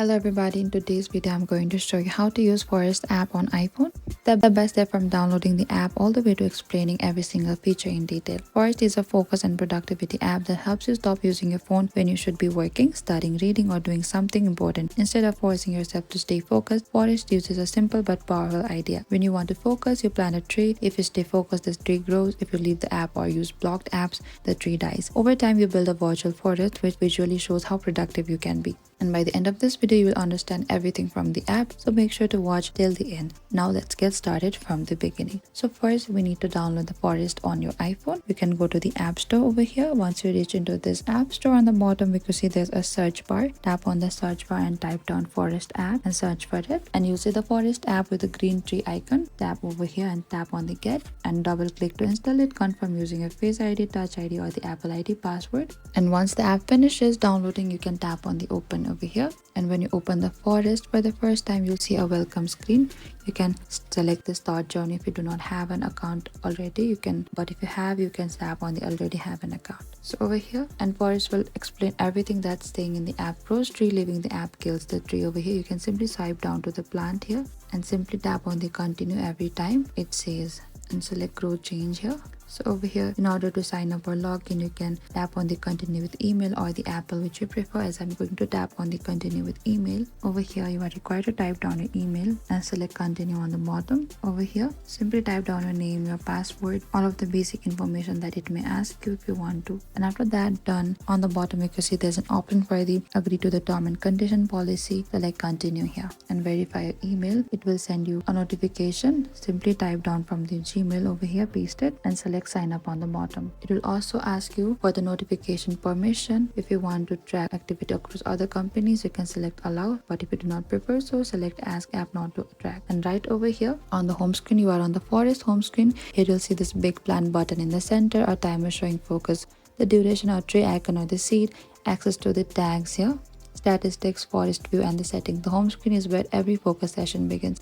Hello everybody, in today's video I'm going to show you how to use Forest app on iPhone. The best step from downloading the app all the way to explaining every single feature in detail. Forest is a focus and productivity app that helps you stop using your phone when you should be working, studying, reading or doing something important. Instead of forcing yourself to stay focused, Forest uses a simple but powerful idea. When you want to focus, you plant a tree. If you stay focused, the tree grows. If you leave the app or use blocked apps, the tree dies. Over time, you build a virtual forest which visually shows how productive you can be. And by the end of this video, you will understand everything from the app, so make sure to watch till the end. Now let's get started from the beginning. So first, we need to download the Forest on your iPhone. You can go to the App Store over here. Once you reach into this App Store, on the bottom, we can see there's a search bar. Tap on the search bar and type down Forest app and search for it. And you see the Forest app with the green tree icon. Tap over here and tap on the Get and double click to install it. Confirm using your Face ID, Touch ID or the Apple ID password. And once the app finishes downloading, you can tap on the Open over here. And when you open the Forest for the first time, you'll see a welcome screen. You can select the start journey. If you do not have an account already, you can, but if you have, you can tap on the already have an account. So over here, and Forest will explain everything that's staying in the app. Grows tree, leaving the app kills the tree. Over here, you can simply swipe down to the plant here and simply tap on the continue every time it says, and select grow change here. So over here, in order to sign up or log in, you can tap on the continue with email or the Apple, which you prefer. As I'm going to tap on the continue with email. Over here, you are required to type down your email and select continue on the bottom. Over here, simply type down your name, your password, all of the basic information that it may ask you if you want to. And after that done, on the bottom you can see there's an option for the agree to the term and condition policy. Select continue here and verify your email. It will send you a notification. Simply type down from the Gmail over here, paste it and select sign up on the bottom. It will also ask you for the notification permission. If you want to track activity across other companies, you can select allow, but if you do not prefer so, select ask app not to track. And right over here on the home screen, you are on the Forest home screen. Here you'll see this big plant button in the center, a timer showing focus, the duration or tree icon or the seed, access to the tags here, statistics, Forest view and the setting. The home screen is where every focus session begins.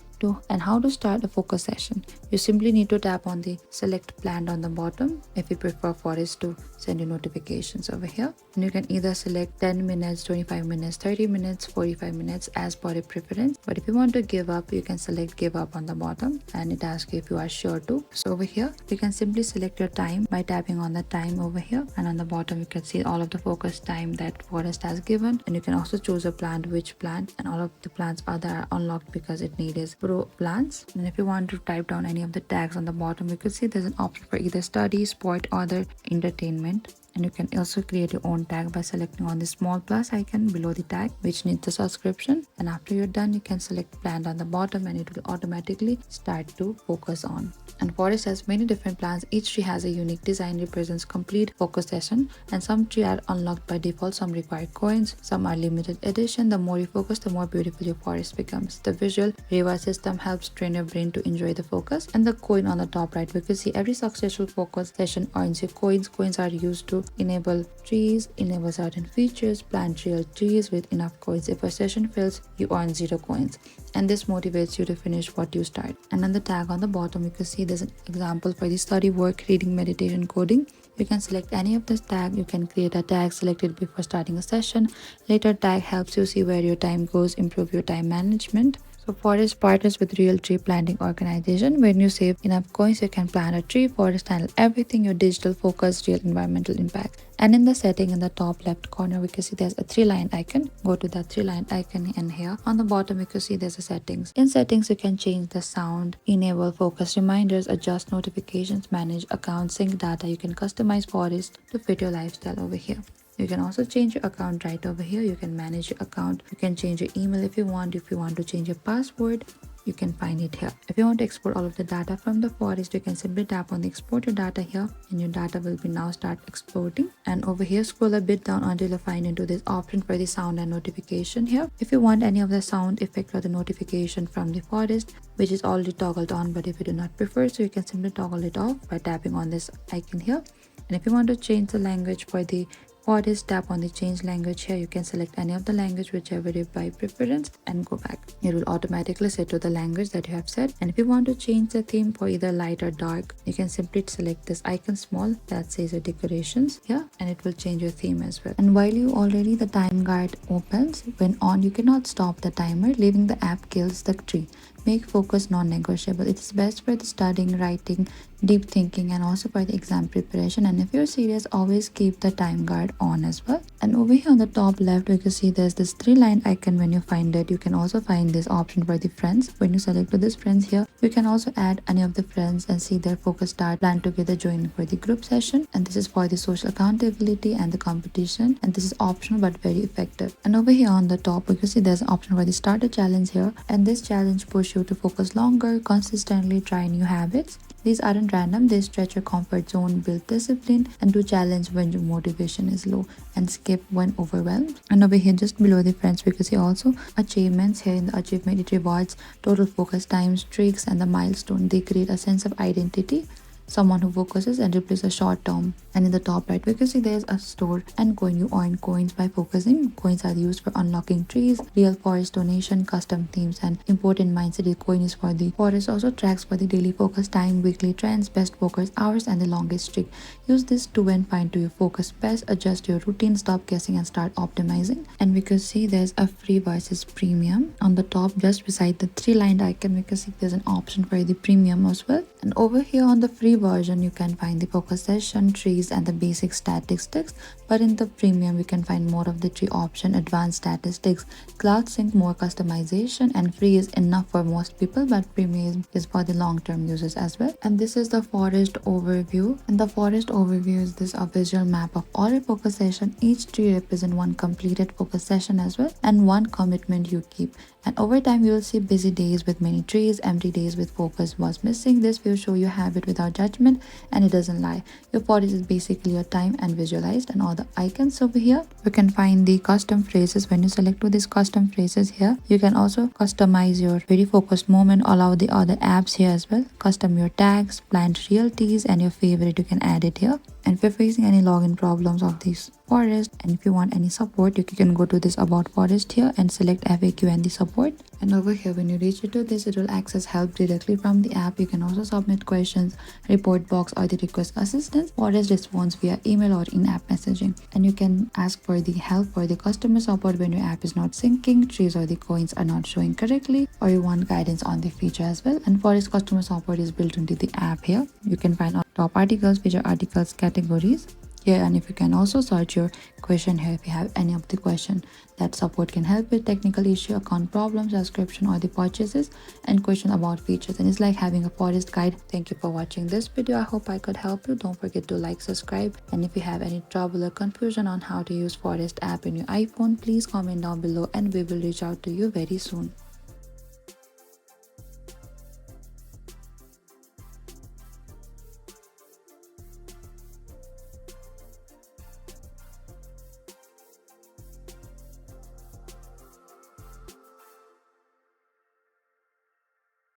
And how to start a focus session. You simply need to tap on the select plant on the bottom if you prefer Forest to send you notifications over here. And you can either select 10 minutes, 25 minutes, 30 minutes, 45 minutes as per your preference. But if you want to give up, you can select give up on the bottom and it asks you if you are sure to. So over here, you can simply select your time by tapping on the time over here. And on the bottom, you can see all of the focus time that Forest has given. And you can also choose a plant, which plant, and all of the plants are unlocked because it needs plants. And if you want to type down any of the tags on the bottom, you can see there's an option for either study, sport or the entertainment. And you can also create your own tag by selecting on the small plus icon below the tag which needs a subscription. And after you're done, you can select plant on the bottom and it will automatically start to focus on. And Forest has many different plants. Each tree has a unique design, represents complete focus session, and some trees are unlocked by default, some require coins, some are limited edition. The more you focus, the more beautiful your forest becomes. The visual reward system helps train your brain to enjoy the focus. And the coin on the top right, we can see every successful focus session earns you coins. Coins are used to enable trees, enable certain features, plant real trees with enough coins. If a session fails, you earn 0 coins. And this motivates you to finish what you start. And on the tag on the bottom, you can see there's an example for the study, work, reading, meditation, coding. You can select any of this tag. You can create a tag selected before starting a session. Later tag helps you see where your time goes, improve your time management. So Forest partners with real tree planting organization. When you save enough coins, you can plant a tree. Forest handle everything, your digital focus, real environmental impact. And in the setting in the top left corner, we can see there's a 3-line icon. Go to that 3-line icon and here on the bottom, you can see there's a settings. In settings, you can change the sound, enable focus reminders, adjust notifications, manage accounts, sync data. You can customize Forest to fit your lifestyle over here. You can also change your account right over here. You can manage your account. You can change your email if you want. If you want to change your password, you can find it here. If you want to export all of the data from the Forest, you can simply tap on the export your data here and your data will be now start exporting. And over here, scroll a bit down until you find into this option for the sound and notification here. If you want any of the sound effect or the notification from the Forest, which is already toggled on, but if you do not prefer, so you can simply toggle it off by tapping on this icon here. And if you want to change the language for the Forest, tap on the change language. Here you can select any of the language whichever you by preference and go back. It will automatically set to the language that you have set, and if you want to change the theme for either light or dark, you can simply select this icon small that says your decorations here, and it will change your theme as well. And while you already the time guide opens, when on you cannot stop the timer. Leaving the app kills the tree. Make focus non-negotiable. It is best for the studying, writing, deep thinking, and also for the exam preparation. And if you're serious, always keep the time guard on as well. And over here on the top left, you can see there's this 3-line icon. When you find it, you can also find this option for the friends. When you select this friends here, you can also add any of the friends and see their focus start, plan together, join for the group session. And this is for the social accountability and the competition. And this is optional but very effective. And over here on the top, you can see there's an option for the starter challenge here. And this challenge push you to focus longer, consistently try new habits. These aren't random, they stretch your comfort zone, build discipline, and do challenge when your motivation is low, and skip when overwhelmed. And over here, just below the friends, we can see also achievements. Here in the achievement, it rewards total focus time, streaks, and the milestone. They create a sense of identity. Someone who focuses and replaces short term. And in the top right, we can see there's a store and coin. You earn coins by focusing. Coins are used for unlocking trees, real forest donation, custom themes, and important mindset. The coin is for the forest. Also tracks for the daily focus time, weekly trends, best focus hours, and the longest streak. Use this to and find to your focus best. Adjust your routine, stop guessing, and start optimizing. And we can see there's a free versus premium. On the top, just beside the 3-lined icon, we can see there's an option for the premium as well. And over here on the free version, you can find the focus session, trees, and the basic statistics. But in the premium, you can find more of the tree option, advanced statistics, cloud sync, more customization. And free is enough for most people, but premium is for the long-term users as well. And this is the forest overview. And the forest overview is this a visual map of all your focus session. Each tree represents one completed focus session as well, and one commitment you keep. And over time, you will see busy days with many trees, empty days with focus was missing. This will show you habit without judgment, and it doesn't lie. Your forest is basically your time and visualized. And all the icons over here, you can find the custom phrases. When you select these custom phrases here, you can also customize your very focused moment. Allow the other apps here as well. Custom your tags, plant realties, and your favorite, you can add it here. And if you're facing any login problems of this forest, and if you want any support, you can go to this about forest here and select FAQ and the support. And over here, when you reach it to this, it will access help directly from the app. You can also submit questions, report box, or the request assistance. Forest responds via email or in-app messaging. And you can ask for the help for the customer support when your app is not syncing, trees or the coins are not showing correctly, or you want guidance on the feature as well. And Forest customer support is built into the app here. You can find all top articles, feature articles, categories here. And if you can also search your question here if you have any of the question that support can help with technical issue, account problems, subscription, or the purchases, and question about features. And it's like having a forest guide. Thank you for watching this video. I hope I could help you. Don't forget to like, subscribe, and if you have any trouble or confusion on how to use forest app in your iPhone, please comment down below and we will reach out to you very soon.